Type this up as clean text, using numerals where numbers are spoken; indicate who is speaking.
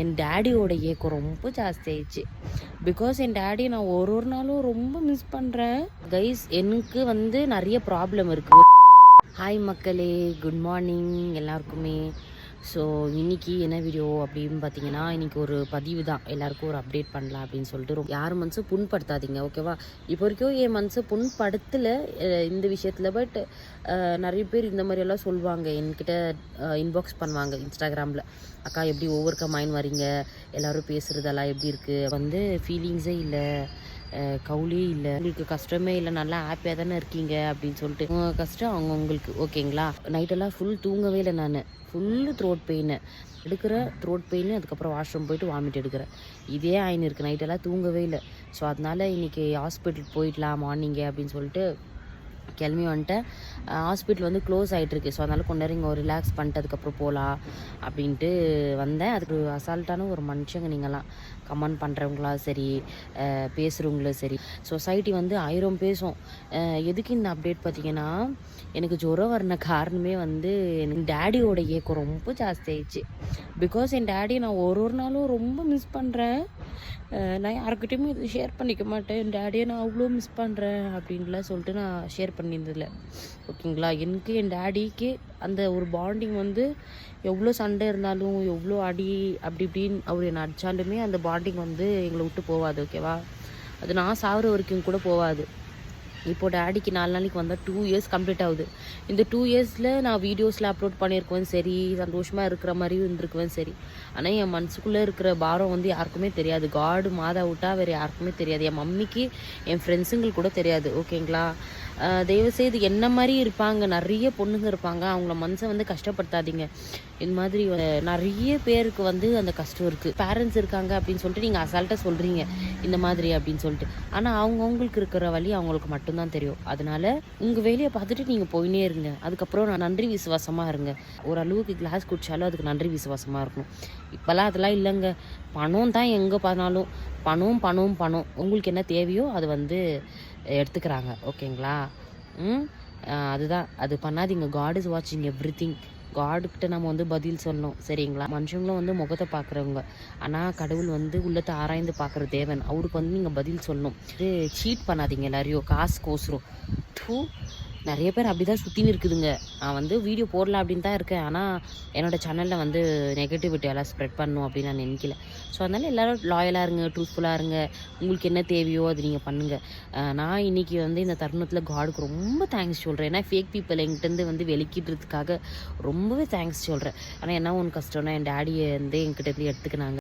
Speaker 1: என் டேடியோட ஏக்கம் ரொம்ப ஜாஸ்தி ஆயிடுச்சு. பிகாஸ் என் டேடி நான் ஒரு நாளும் ரொம்ப மிஸ் பண்ணுறேன் கைஸ். எனக்கு வந்து நிறைய ப்ராப்ளம் இருக்குது. ஹாய் மக்களே, குட் மார்னிங் எல்லாருக்குமே. ஸோ இன்றைக்கி என்ன வீடியோ அப்படின்னு பார்த்தீங்கன்னா, இன்றைக்கி ஒரு பதிவு தான், எல்லாருக்கும் ஒரு அப்டேட் பண்ணலாம் அப்படின்னு சொல்லிட்டு. யார் மனசு புண்படுத்தாதீங்க, ஓகேவா? இப்போ வரைக்கும் என் மனசு புண்படுத்தலை இந்த விஷயத்தில். பட் நிறைய பேர் இந்த மாதிரியெல்லாம் சொல்லுவாங்க, என்கிட்ட இன்பாக்ஸ் பண்ணுவாங்க இன்ஸ்டாகிராமில். அக்கா எப்படி ஓவர் கம் ஆயின் வரீங்க, எல்லோரும் பேசுகிறதெல்லாம் எப்படி இருக்குது, வந்து ஃபீலிங்ஸே இல்லை, கவுலே இல்லை, உங்களுக்கு கஷ்டமே இல்லை, நல்லா ஹாப்பியாக தானே இருக்கீங்க அப்படின்னு சொல்லிட்டு. உங்கள் கஷ்டம் அவங்கவுங்களுக்கு, ஓகேங்களா? நைட்டெல்லாம் ஃபுல் தூங்கவே இல்லை, நான் ஃபுல்லு த்ரோட் பெயின் எடுக்கிற, த்ரோட் பெயின், அதுக்கப்புறம் வாஷ்ரூம் போயிட்டு வாமிட் எடுக்கிறேன். இதே ஆயின் இருக்குது, நைட்டெல்லாம் தூங்கவே இல்லை. ஸோ அதனால் இன்றைக்கி ஹாஸ்பிட்டலுக்கு போயிடலாம் மார்னிங்கே அப்படின்னு சொல்லிட்டு கிளம்பி வந்துட்டேன். ஹாஸ்பிட்டல் வந்து க்ளோஸ் ஆகிட்டுருக்கு. ஸோ அதனால் கொஞ்ச நேரம் இங்கே ரிலாக்ஸ் பண்ணிட்டு அதுக்கப்புறம் போகலாம் அப்படின்ட்டு வந்தேன். அதுக்கு அசால்ட்டான ஒரு மனுஷங்க நீங்களாம், கமெண்ட் பண்ணுறவங்களா சரி, பேசுகிறவங்களும் சரி. சொசைட்டி வந்து 1000 பேசும். எதுக்கு இந்த அப்டேட் பார்த்தீங்கன்னா, எனக்கு ஜுரம் வரன காரணமே வந்து என் டேடியோட ஏக்கம் ரொம்ப ஜாஸ்தி ஆயிடுச்சு. பிகாஸ் என் டேடி நான் ஒரு நாளும் ரொம்ப மிஸ் பண்ணுறேன். நான் யாருக்கிட்டையுமே இது ஷேர் பண்ணிக்க மாட்டேன். என் டேடியை நான் அவ்வளோ மிஸ் பண்ணுறேன் அப்படின்லாம் சொல்லிட்டு நான் ஷேர் பண்ணியிருந்ததில்ல, ஓகேங்களா? எனக்கு என் டேடிக்கு அந்த ஒரு பாண்டிங் வந்து எவ்வளோ சண்டை இருந்தாலும், எவ்வளோ அடி அப்படி இப்படின்னு அவர் என்னை அடித்தாலுமே அந்த பாண்டிங் வந்து எங்களை விட்டு போகாது, ஓகேவா? அது நான் சாகுற வரைக்கும் கூட போகாது. இப்போது டேடிக்கு 4 நாளைக்கு வந்தால் 2 இயர்ஸ் கம்ப்ளீட் ஆகுது. இந்த 2 இயர்ஸில் நான் வீடியோஸில் அப்லோட் பண்ணியிருக்குவேன் சரி, சந்தோஷமாக இருக்கிற மாதிரியும் இருந்திருக்குவேன் சரி. ஆனால் என் மனசுக்குள்ளே இருக்கிற பாரம் வந்து யாருக்குமே தெரியாது. காடு மாதா விட்டா வேறு யாருக்குமே தெரியாது. என் மம்மிக்கு, என் ஃப்ரெண்ட்ஸுங்களுக்கு கூட தெரியாது, ஓகேங்களா? தயவுசெய்து என்ன மாதிரி இருப்பாங்க, நிறைய பொண்ணுங்க இருப்பாங்க, அவங்கள மனசை வந்து கஷ்டப்படுத்தாதீங்க. இந்த மாதிரி நிறைய பேருக்கு வந்து அந்த கஷ்டம் இருக்குது. பேரண்ட்ஸ் இருக்காங்க அப்படின்னு சொல்லிட்டு நீங்கள் அசால்ட்டாக சொல்கிறீங்க இந்த மாதிரி அப்படின்னு சொல்லிட்டு. ஆனால் அவங்கவுங்களுக்கு இருக்கிற வழி அவங்களுக்கு மட்டும்தான் தெரியும். அதனால் உங்கள் வேலையை பார்த்துட்டு நீங்கள் போயினே இருங்க. அதுக்கப்புறம் நன்றி விசுவாசமாக இருங்க. ஓரளவுக்கு கிளாஸ் குடித்தாலும் அதுக்கு நன்றி விசுவாசமாக இருக்கணும். இப்போல்லாம் அதெல்லாம் இல்லைங்க. பணம் தான் எங்கே பண்ணாலும் பணம் பணம் பணம். உங்களுக்கு என்ன தேவையோ அது வந்து எடுத்துக்கிறாங்க, ஓகேங்களா? அதுதான், அது பண்ணாதீங்க. காட் இஸ் வாட்சிங் எவ்ரி திங். காடுக்கிட்ட நம்ம வந்து பதில் சொல்லணும், சரிங்களா? மனுஷங்களும் வந்து முகத்தை பார்க்குறவங்க, ஆனால் கடவுள் வந்து உள்ளத்தை ஆராய்ந்து பார்க்குற தேவன். அவருக்கு வந்து நீங்கள் பதில் சொல்லணும். இது சீட் பண்ணாதீங்க எல்லாரையும் காசுக்கோசரம். நிறைய பேர் அப்படி தான் சுற்றின்னு இருக்குதுங்க. நான் வந்து வீடியோ போடலாம் அப்படின்னு தான் இருக்கேன். ஆனால் என்னோடய சேனலில் வந்து நெகட்டிவிட்டி எல்லாம் ஸ்ப்ரெட் பண்ணணும் அப்படின்னு நான் நினைக்கல. ஸோ அதனால் எல்லோரும் லாயலாக இருங்க, ட்ரூத்ஃபுல்லாக இருங்க. உங்களுக்கு என்ன தேவையோ அது நீங்கள் பண்ணுங்கள். நான் இன்றைக்கி வந்து இந்த தருணத்தில் காடுக்கு ரொம்ப தேங்க்ஸ் சொல்கிறேன். ஏன்னா ஃபேக் பீப்பிள் என்கிட்டருந்து வந்து வெளிக்கிட்டுறதுக்காக ரொம்பவே தேங்க்ஸ் சொல்கிறேன். ஆனால் என்ன ஒன்று கஷ்டம்னா, என் டேடியை வந்து என்கிட்ட இருந்து எடுத்துக்கினாங்க.